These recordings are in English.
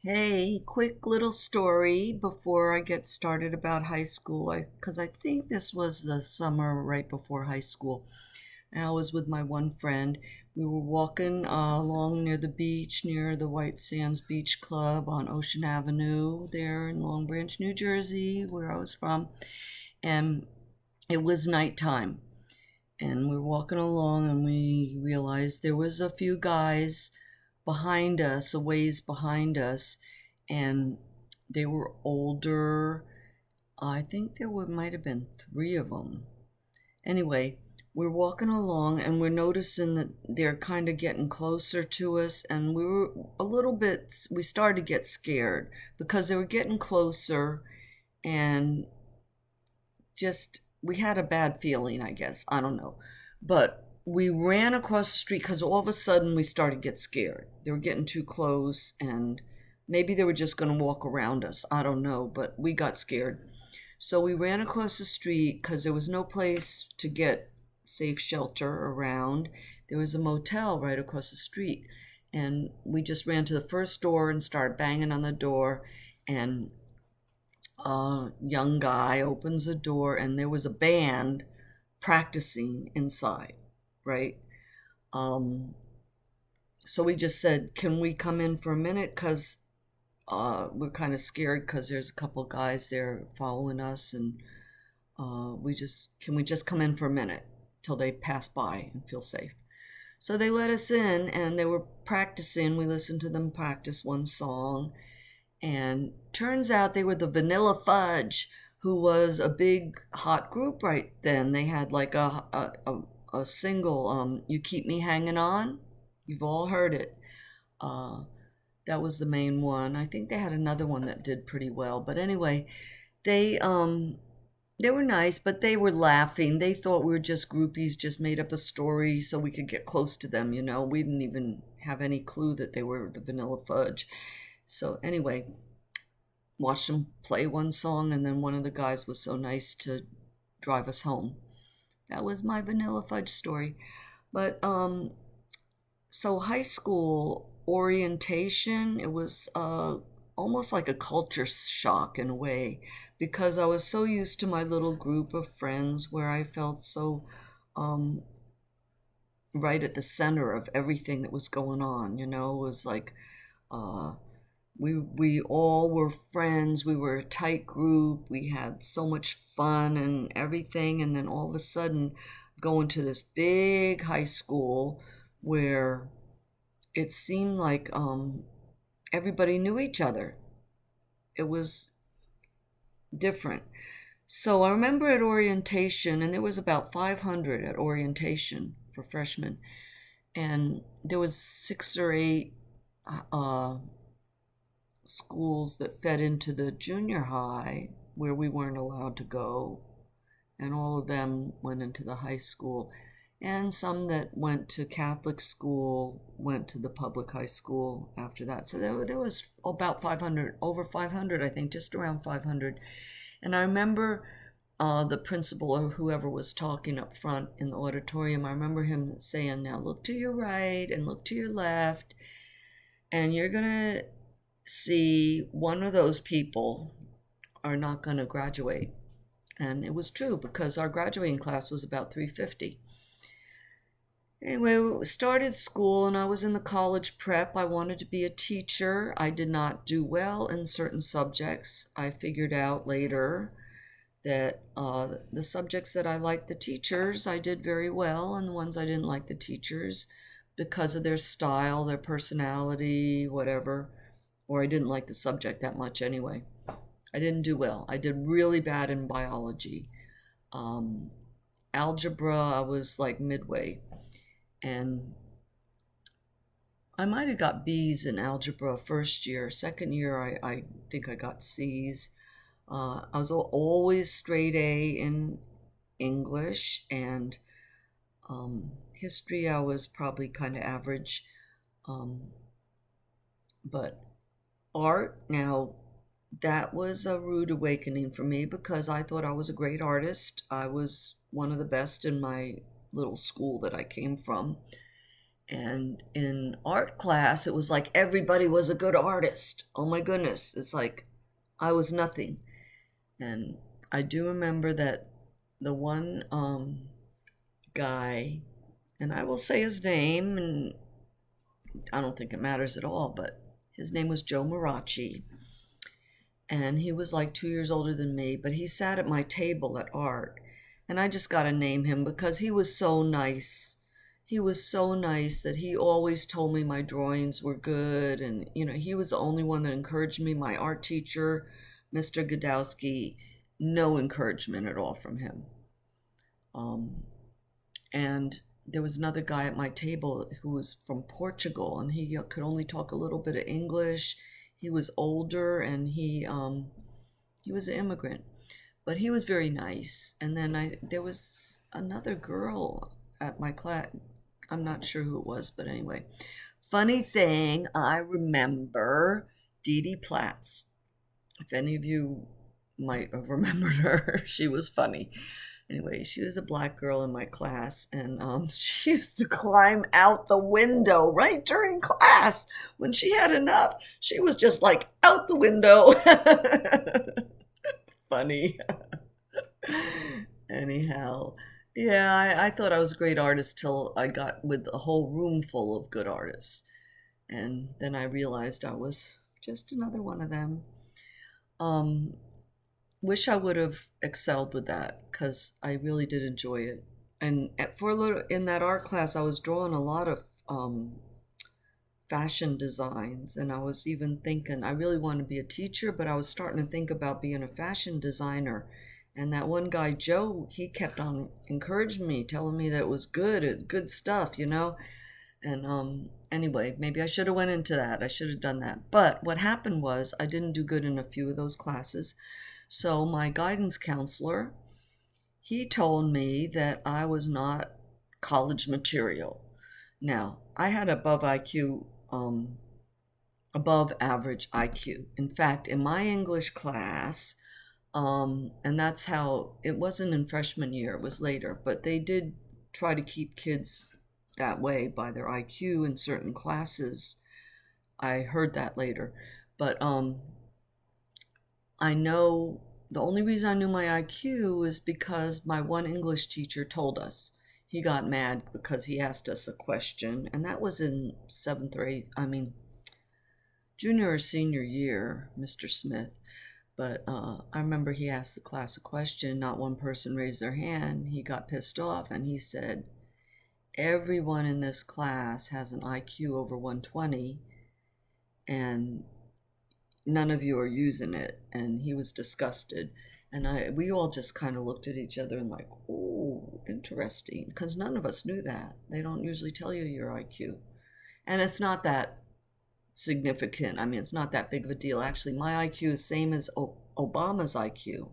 Hey, quick little story before I get started about high school. Because I think this was the summer right before high school. And I was with my one friend. We were walking along near the beach, near the White Sands Beach Club on Ocean Avenue there in Long Branch, New Jersey, where I was from. And it was nighttime. And we were walking along and we realized there was a few guys behind us, a ways behind us, and they were older. I think might have been three of them. Anyway, we're walking along and we're noticing that they're kind of getting closer to us, and we were we started to get scared because they were getting closer, and just we had a bad feeling, I guess. I don't know. But we ran across the street because all of a sudden we started to get scared. They were getting too close, and maybe they were just going to walk around us. I don't know, but we got scared. So we ran across the street because there was no place to get safe shelter around. There was a motel right across the street. And we just ran to the first door and started banging on the door. And a young guy opens the door, and there was a band practicing inside, right? Um, so we just said, "Can we come in for a minute?" Because we're kind of scared because there's a couple guys there following us, and can we just come in for a minute till they pass by and feel safe? So they let us in, and they were practicing. We listened to them practice one song, and turns out they were the Vanilla Fudge, who was a big hot group right then. They had like a single, "You Keep Me Hanging On." You've all heard it. Uh, that was the main one. I think they had another one that did pretty well. But anyway, they um, they were nice, but they were laughing. They thought we were just groupies, just made up a story so we could get close to them. We didn't even have any clue that they were the Vanilla Fudge. So anyway, watched them play one song, and then one of the guys was so nice to drive us home. That was my Vanilla Fudge story. But so high school orientation, it was almost like a culture shock in a way, because I was so used to my little group of friends where I felt so um, right at the center of everything that was going on. It was like uh, we all were friends. We were a tight group. We had so much fun and everything. And then all of a sudden, going to this big high school where it seemed like everybody knew each other. It was different. So I remember at orientation, and there was about 500 at orientation for freshmen, and there was six or eight uh, schools that fed into the junior high where we weren't allowed to go, and all of them went into the high school. And some that went to Catholic school went to the public high school after that. So there was about 500, over 500, I think, just around 500. And I remember the principal or whoever was talking up front in the auditorium, I remember him saying, "Now look to your right and look to your left, and you're going to see one of those people are not going to graduate." And it was true because our graduating class was about 350. Anyway, we started school and I was in the college prep. I wanted to be a teacher. I did not do well in certain subjects. I figured out later that the subjects that I liked the teachers, I did very well, and the ones I didn't like the teachers because of their style, their personality, whatever, or I didn't like the subject that much anyway. I didn't do well. I did really bad in biology. Um, Algebra, I was like midway. And I might have got B's in algebra first year. Second year, I think I got C's. I was always straight A in English, and history, I was probably kind of average. Um, but art, now, that was a rude awakening for me because I thought I was a great artist. I was one of the best in my little school that I came from. And in art class, it was like everybody was a good artist. Oh my goodness. It's like I was nothing. And I do remember that the one guy, and I will say his name, and I don't think it matters at all, but his name was Joe Marachi. And he was like 2 years older than me, but he sat at my table at art. And I just got to name him because he was so nice. He was so nice that he always told me my drawings were good. And, he was the only one that encouraged me. My art teacher, Mr. Godowski, no encouragement at all from him. And there was another guy at my table who was from Portugal, and he could only talk a little bit of English. He was older, and he was an immigrant, but he was very nice. And then there was another girl at my class. I'm not sure who it was, but anyway. Funny thing, I remember Dee Dee Platts. If any of you might have remembered her, she was funny. Anyway, she was a black girl in my class, and she used to climb out the window right during class. When she had enough, she was just like out the window. Funny. Anyhow, yeah, I thought I was a great artist till I got with a whole room full of good artists. And then I realized I was just another one of them. Um, Wish I would have excelled with that because I really did enjoy it. And for a little in that art class, I was drawing a lot of fashion designs, and I was even thinking I really wanted to be a teacher, but I was starting to think about being a fashion designer. And that one guy, Joe, he kept on encouraging me, telling me that it was good, it's good stuff. And anyway, maybe I should have went into that. I should have done that. But what happened was I didn't do good in a few of those classes. So my guidance counselor, he told me that I was not college material. Now, I had above average IQ. In fact, in my English class, and that's how it wasn't in freshman year, it was later, but they did try to keep kids that way by their IQ in certain classes. I heard that later. But I know the only reason I knew my IQ is because my one English teacher told us. He got mad because he asked us a question, and that was in seventh or eighth, junior or senior year, Mr. Smith. But I remember he asked the class a question, not one person raised their hand. He got pissed off and he said, everyone in this class has an IQ over 120, and none of you are using it. And he was disgusted. And we all just kind of looked at each other and like, oh, interesting, because none of us knew that. They don't usually tell you your IQ. And it's not that significant. It's not that big of a deal. Actually, my IQ is same as Obama's IQ.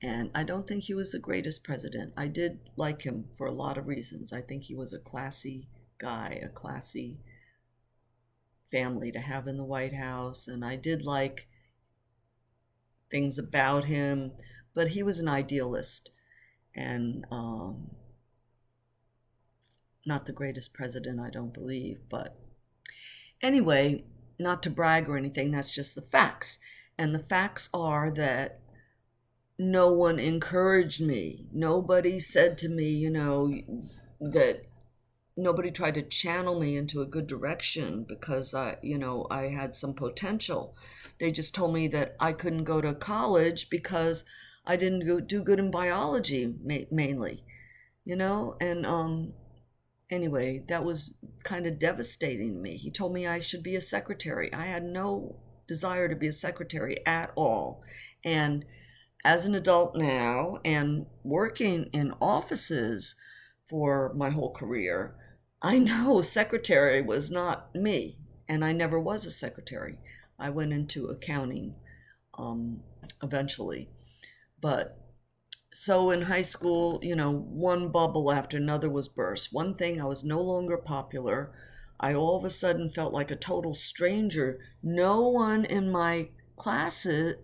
And I don't think he was the greatest president. I did like him for a lot of reasons. I think he was a classy guy, a classy family to have in the White House. And I did like things about him, but he was an idealist and not the greatest president, I don't believe. But anyway, not to brag or anything, that's just the facts. And the facts are that no one encouraged me. Nobody said to me, that nobody tried to channel me into a good direction because I had some potential. They just told me that I couldn't go to college because I didn't do good in biology mainly, and anyway, that was kind of devastating to me. He told me I should be a secretary. I had no desire to be a secretary at all. And as an adult now and working in offices for my whole career, I know secretary was not me, and I never was a secretary. I went into accounting eventually. But so in high school, one bubble after another was burst. One thing, I was no longer popular. I all of a sudden felt like a total stranger. No one was in my classes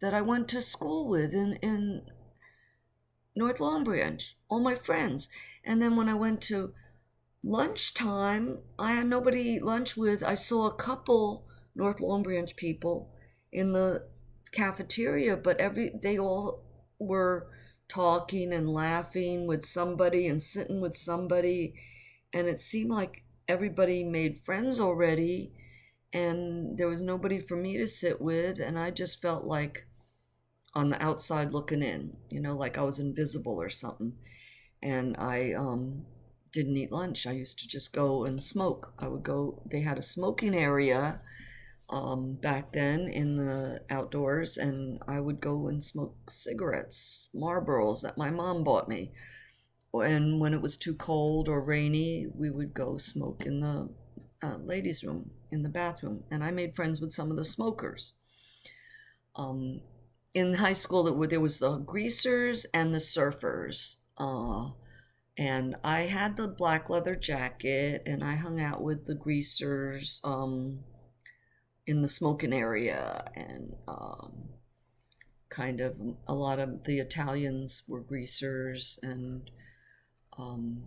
that I went to school with in North Long Branch, all my friends. And then when I went to lunchtime, I had nobody to eat lunch with. I saw a couple North Long Branch people in the cafeteria, but they all were talking and laughing with somebody and sitting with somebody, and it seemed like everybody made friends already, and there was nobody for me to sit with, and I just felt like on the outside looking in, like I was invisible or something. And I didn't eat lunch. I used to just go and smoke. I would go, they had a smoking area back then in the outdoors, and I would go and smoke cigarettes, Marlboros that my mom bought me. And when it was too cold or rainy, we would go smoke in the ladies' room, in the bathroom. And I made friends with some of the smokers. Um, in high school, there was the greasers and the surfers. And I had the black leather jacket, and I hung out with the greasers in the smoking area, and kind of a lot of the Italians were greasers, and um,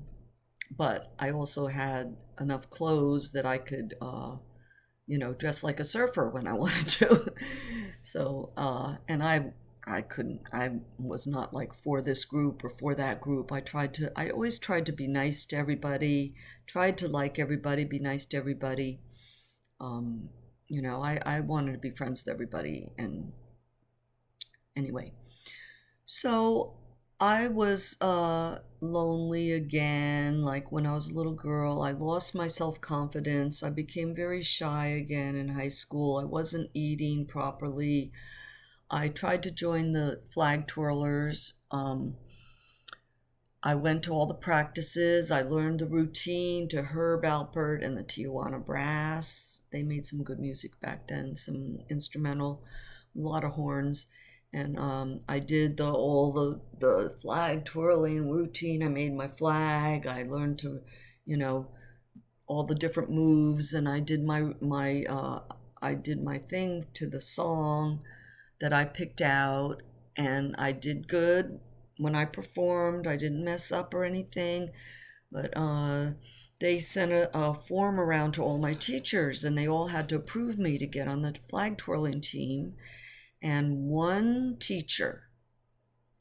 but I also had enough clothes that I could, dress like a surfer when I wanted to. So, and I couldn't, I was not like for this group or for that group. I always tried to be nice to everybody, tried to like everybody, be nice to everybody. Um, I wanted to be friends with everybody. And anyway, so I was lonely again. Like when I was a little girl, I lost my self confidence. I became very shy again in high school. I wasn't eating properly. I tried to join the flag twirlers. I went to all the practices. I learned the routine to Herb Alpert and the Tijuana Brass. They made some good music back then, some instrumental, a lot of horns. And I did all the flag twirling routine. I made my flag. I learned to, you know, all the different moves, and I did my thing to the song that I picked out, and I did good when I performed. I didn't mess up or anything, but they sent a form around to all my teachers, and they all had to approve me to get on the flag twirling team. And one teacher,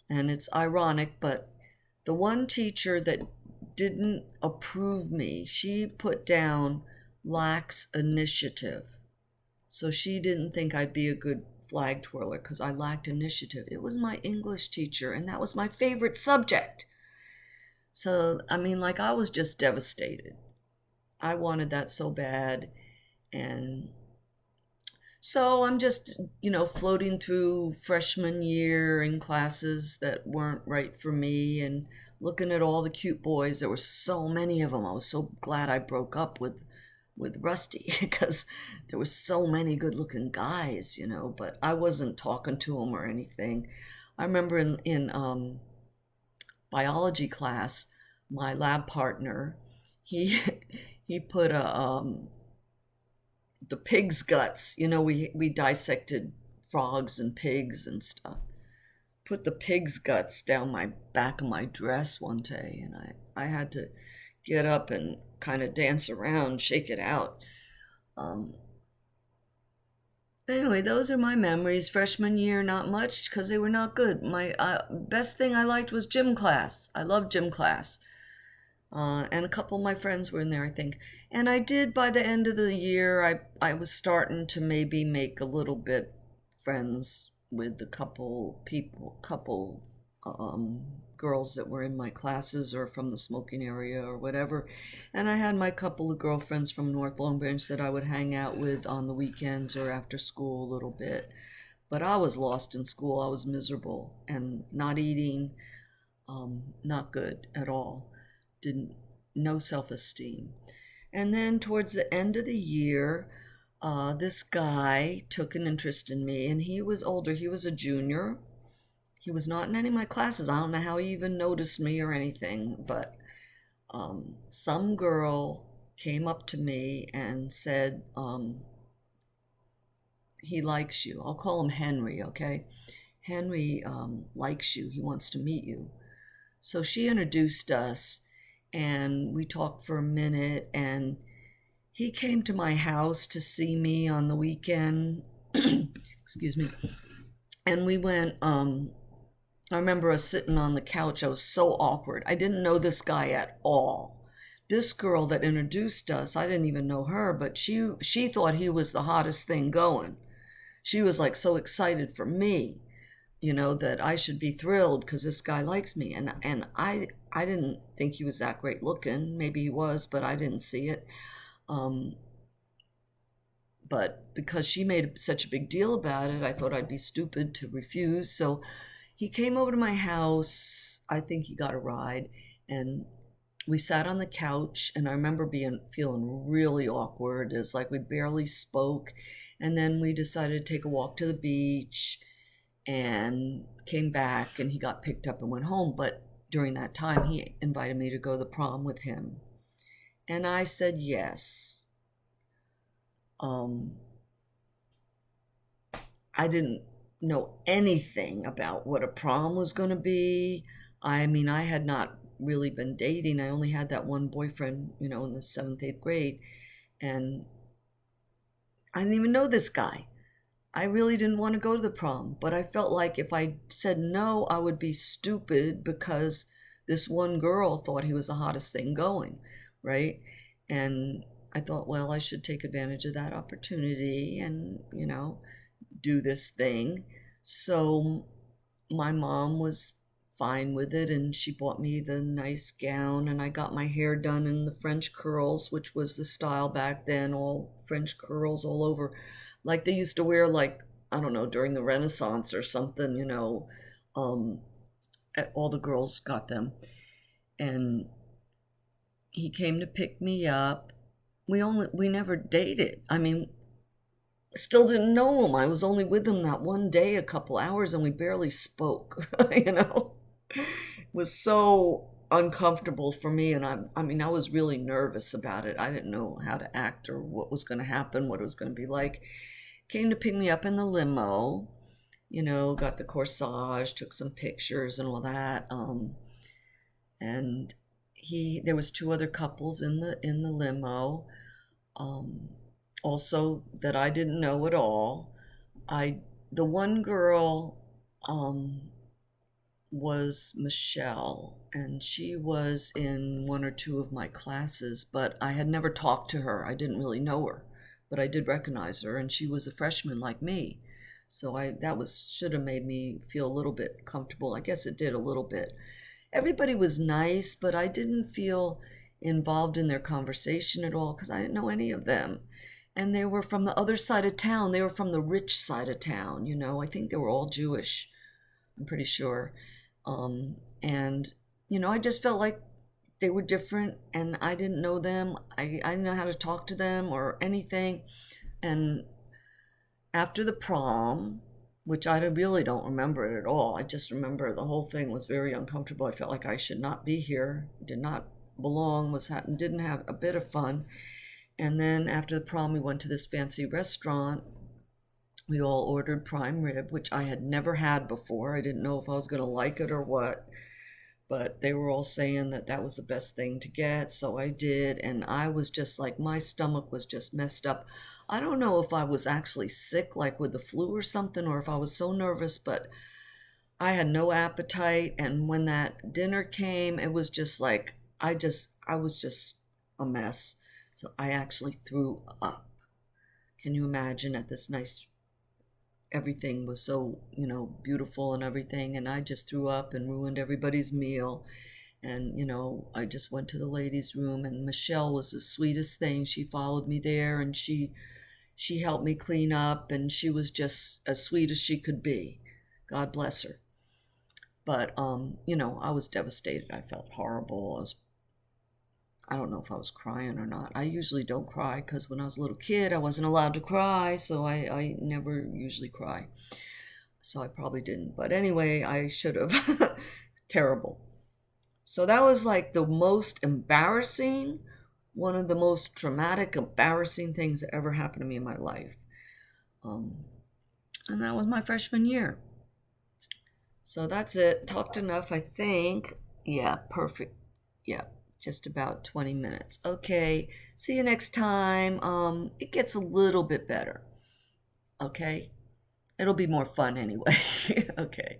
and it's ironic, but the one teacher that didn't approve me, she put down lacks initiative. So she didn't think I'd be a good flag twirler because I lacked initiative. It was my English teacher, and that was my favorite subject. So, I mean, like, I was just devastated. I wanted that so bad. And so I'm just, floating through freshman year in classes that weren't right for me, and looking at all the cute boys. There were so many of them. I was so glad I broke up with Rusty because there were so many good-looking guys, but I wasn't talking to them or anything. I remember in biology class, my lab partner, he he put the pig's guts. We dissected frogs and pigs and stuff. Put the pig's guts down my back of my dress one day, and I had to get up and kind of dance around, shake it out. Um, anyway, those are my memories. Freshman year, not much because they were not good. My best thing I liked was gym class. I loved gym class. And a couple of my friends were in there, I think. And I did, by the end of the year, I was starting to maybe make a little bit friends with a couple girls that were in my classes or from the smoking area or whatever. And I had my couple of girlfriends from North Long Branch that I would hang out with on the weekends or after school a little bit. But I was lost in school. I was miserable and not eating, not good at all. Didn't No self-esteem. And then towards the end of the year, this guy took an interest in me, and he was older. He was a junior. He was not in any of my classes. I don't know how he even noticed me or anything, but some girl came up to me and said, he likes you. I'll call him Henry, okay? Henry likes you. He wants to meet you. So she introduced us, and we talked for a minute, and he came to my house to see me on the weekend. Excuse me. And we went, I remember us sitting on the couch. I was so awkward. I didn't know this guy at all. This girl that introduced us, I didn't even know her, but she thought he was the hottest thing going. She was like so excited for me, that I should be thrilled because this guy likes me. And I didn't think he was that great looking. Maybe he was, but I didn't see it. Um, but because she made such a big deal about it, I thought I'd be stupid to refuse. So he came over to my house. I think he got a ride, and we sat on the couch. And I remember feeling really awkward. It's like we barely spoke. And then we decided to take a walk to the beach and came back, and he got picked up and went home. But during that time, he invited me to go to the prom with him. And I said yes. Um, I didn't know anything about what a prom was going to be. I mean, I had not really been dating. I only had that one boyfriend, in the seventh, eighth grade. And I didn't even know this guy. I really didn't want to go to the prom, but I felt like if I said no, I would be stupid because this one girl thought he was the hottest thing going, right? And I thought, well, I should take advantage of that opportunity and, do this thing. So my mom was fine with it, and she bought me the nice gown, and I got my hair done in the French curls, which was the style back then, all French curls all over, like they used to wear, like, I don't know, during the Renaissance or something. um all the girls got them. And he came to pick me up. We never dated. I mean, still didn't know him. I was only with him that one day, a couple hours, and we barely spoke. It was so uncomfortable for me, and I mean, I was really nervous about it. I didn't know how to act or what was going to happen, what it was going to be like. Came to pick me up in the limo, got the corsage, took some pictures and all that. And there was two other couples in the limo. Um, Also that I didn't know at all. The one girl was Michelle, and she was in one or two of my classes, but I had never talked to her. I didn't really know her, but I did recognize her, and she was a freshman like me. So that should have made me feel a little bit comfortable. I guess it did a little bit. Everybody was nice, but I didn't feel involved in their conversation at all because I didn't know any of them. And they were from the other side of town. They were from the rich side of town. I think they were all Jewish, I'm pretty sure. And, I just felt like they were different, and I didn't know them. I didn't know how to talk to them or anything. And after the prom, which I really don't remember it at all, I just remember the whole thing was very uncomfortable. I felt like I should not be here, did not belong, didn't have a bit of fun. And then after the prom, we went to this fancy restaurant. We all ordered prime rib, which I had never had before. I didn't know if I was going to like it or what, but they were all saying that was the best thing to get. So I did. And I was just like, my stomach was just messed up. I don't know if I was actually sick, like with the flu or something, or if I was so nervous, but I had no appetite. And when that dinner came, it was just like, I was just a mess. So I actually threw up. Can you imagine, at this nice, everything was so, beautiful and everything, and I just threw up and ruined everybody's meal. And, I just went to the ladies' room, and Michelle was the sweetest thing. She followed me there, and she helped me clean up, and she was just as sweet as she could be. God bless her. But I was devastated. I felt horrible. I don't know if I was crying or not. I usually don't cry because when I was a little kid, I wasn't allowed to cry, so I never usually cry. So I probably didn't. But anyway, I should have. Terrible. So that was like the most embarrassing, one of the most traumatic, embarrassing things that ever happened to me in my life. And that was my freshman year. So that's it. Talked enough, I think. Yeah, perfect. Yeah, just about 20 minutes. Okay, see you next time. It gets a little bit better. Okay, it'll be more fun anyway. Okay.